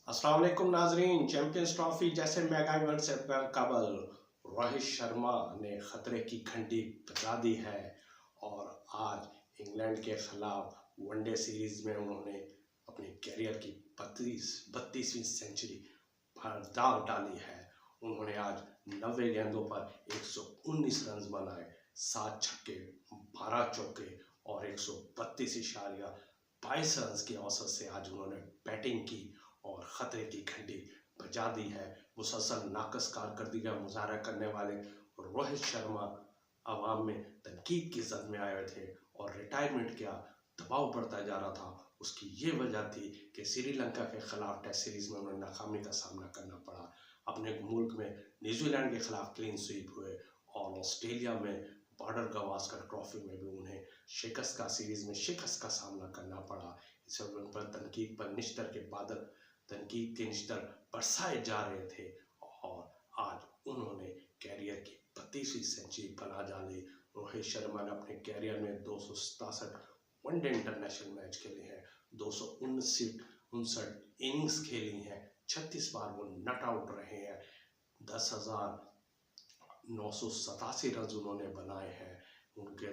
अस्सलाम वालेकुम नाजरीन। चैंपियंस ट्रॉफी जैसे मेगा इवेंट से कबल रोहित शर्मा ने खतरे की घंटी बजा दी है और आज इंग्लैंड के खिलाफ वनडे सीरीज में उन्होंने अपने कैरियर की 32वीं सेंचुरी पर दाग डाली है। उन्होंने आज 90 गेंदों पर 119 रन बनाए, 7 छक्के, 12 चौके और 132.22 रन की औसत से आज उन्होंने बैटिंग की और खतरे की घंटी बजा दी है। मुसलसल नाकस कारकर्दगी का मुजाहरा करने वाले रोहित शर्मा अवाम में तनकीद की जद में आए थे और रिटायरमेंट का दबाव बढ़ता जा रहा था। उसकी ये वजह थी कि श्रीलंका के खिलाफ टेस्ट सीरीज में उन्हें नाकामी का सामना करना पड़ा। अपने मुल्क में न्यूजीलैंड के खिलाफ क्लीन स्वीप हुए और ऑस्ट्रेलिया में बॉर्डर गवास्कर ट्रॉफी में भी उन्हें सीरीज में शिकस्त का सामना करना पड़ा। इस उन पर तनकीद पर निश्तर के बादल तनकीद के निश्तर बरसाए जा रहे थे और आज उन्होंने कैरियर की 32वीं सेंचुरी बना डाली। रोहित शर्मा ने अपने कैरियर में 267 वनडे इंटरनेशनल मैच खेले हैं, 259 इनिंग्स खेली हैं, 36 बार वो नट आउट रहे हैं, 10,987 रन उन्होंने बनाए हैं। उनके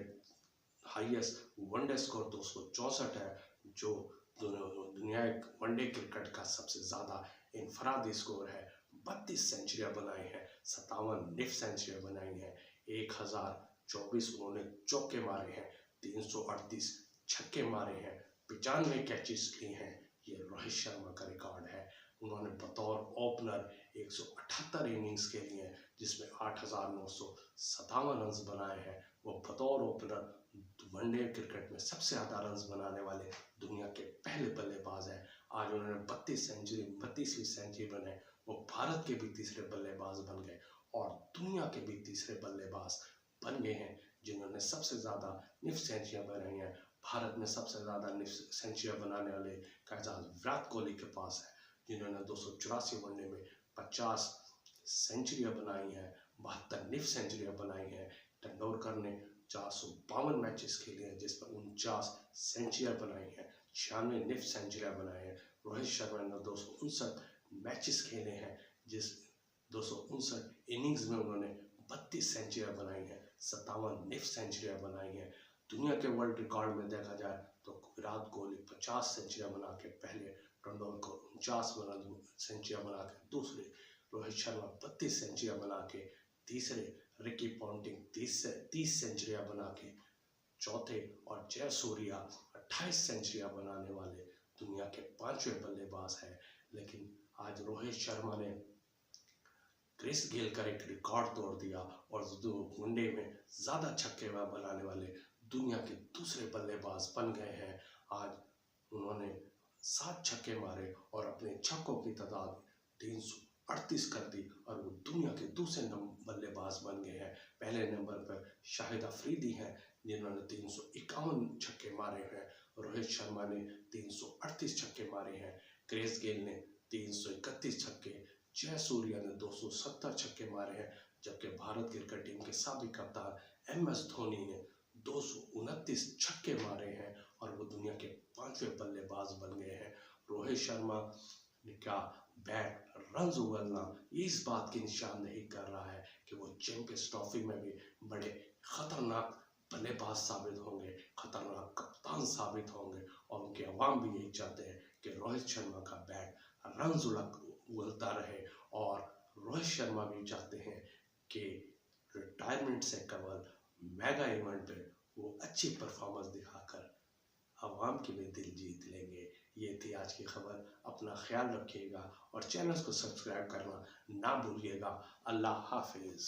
हाईएस्ट वनडे स्कोर 264 है, जो दुनिया वनडे क्रिकेट का सबसे ज़्यादा इनफरादी स्कोर है। 32 सेंचुरियाँ बनाई हैं, 57 निफ सेंचुरियाँ बनाई हैं, 1024 उन्होंने चौके मारे हैं, 338 छक्के मारे हैं, 95 कैचेस ली हैं। ये रोहित शर्मा का रिकॉर्ड है। उन्होंने बतौर ओपनर 178 इनिंग्स खेली हैं, जिसमें 8,957 रन बनाए हैं। वो बतौर ओपनर वनडे क्रिकेट में सबसे ज़्यादा रन बनाने वाले दुनिया के पहले बल्लेबाज हैं। आज उन्होंने 32वीं सेंचुरी बनाई। वो भारत के भी तीसरे बल्लेबाज बन गए और दुनिया के भी तीसरे बल्लेबाज बन गए हैं जिन्होंने सबसे ज़्यादा निफ सेंचुरियाँ बनाई हैं। भारत में सबसे ज़्यादा निफ सेंचुरियाँ बनाने वाले का एजाज़ विराट कोहली के पास है, जिन्होंने 284 वनडे में 50 सेंचुरियाँ बनाई हैं, 72 निफ सेंचुरियाँ बनाई हैं। तेंदुलकर ने 452 मैचेस खेले हैं, जिसमें 49 सेंचुरियाँ बनाई हैं, 96 निफ सेंचुरियाँ बनाए हैं। रोहित शर्मा ने 259 मैचेस खेले हैं, जिस 259 इनिंग्स में उन्होंने 32 सेंचुरियाँ बनाई हैं, 57 निफ सेंचुरियाँ बनाई हैं। दुनिया के वर्ल्ड रिकॉर्ड में देखा जाए तो विराट कोहली 50 सेंचुरियाँ बना के पहले, तेंदुलकर 49 सेंचुरियाँ बना के दूसरे, रोहित शर्मा 32 सेंचुरियाँ बना के तीसरे, रिकी पॉन्टिंग 30 सेंचुरियाँ बना के चौथे और जयसूर्या 28 सेंचुरियाँ बनाने वाले दुनिया के 5वें बल्लेबाज हैं। लेकिन आज रोहित शर्मा ने क्रिस गेल का एक रिकॉर्ड तोड़ दिया और वनडे में ज़्यादा छक्के बनाने वाले दुनिया के दूसरे बल्लेबाज बन गए हैं। आज उन्होंने 7 छक्के मारे और अपने छक्कों की तादाद 338 कर दी और वो दुनिया के दूसरे बल्लेबाज बन गए हैं। पहले नंबर पर शाहिद अफरीदी हैं, जिन्होंने 351 छक्के मारे हैं। रोहित शर्मा ने 338 छक्के मारे हैं। क्रिस गेल ने 331 छक्के, जयसूर्या ने 270 छक्के मारे हैं, जबकि भारत क्रिकेट टीम के साबिक कप्तान MS धोनी ने 229 छक्के मारे हैं और वो दुनिया के 5वें बल्लेबाज बन गए हैं। रोहित शर्मा का बैट रन उगलना इस बात की निशानदेही कर रहा है कि वो चैंपियंस ट्रॉफी में भी बड़े खतरनाक बल्लेबाज साबित होंगे, खतरनाक कप्तान साबित होंगे और उनके अवाम भी यही चाहते हैं कि रोहित शर्मा का बैट रन उगलता रहे। और रोहित शर्मा भी चाहते हैं कि रिटायरमेंट से कबल मेगा इवेंट पे वो अच्छी परफॉर्मेंस दिखाकर अवाम की भी दिल जीत लेंगे। ये थी आज की खबर। अपना ख्याल रखिएगा और चैनल को सब्सक्राइब करना ना भूलिएगा। अल्लाह हाफिज़।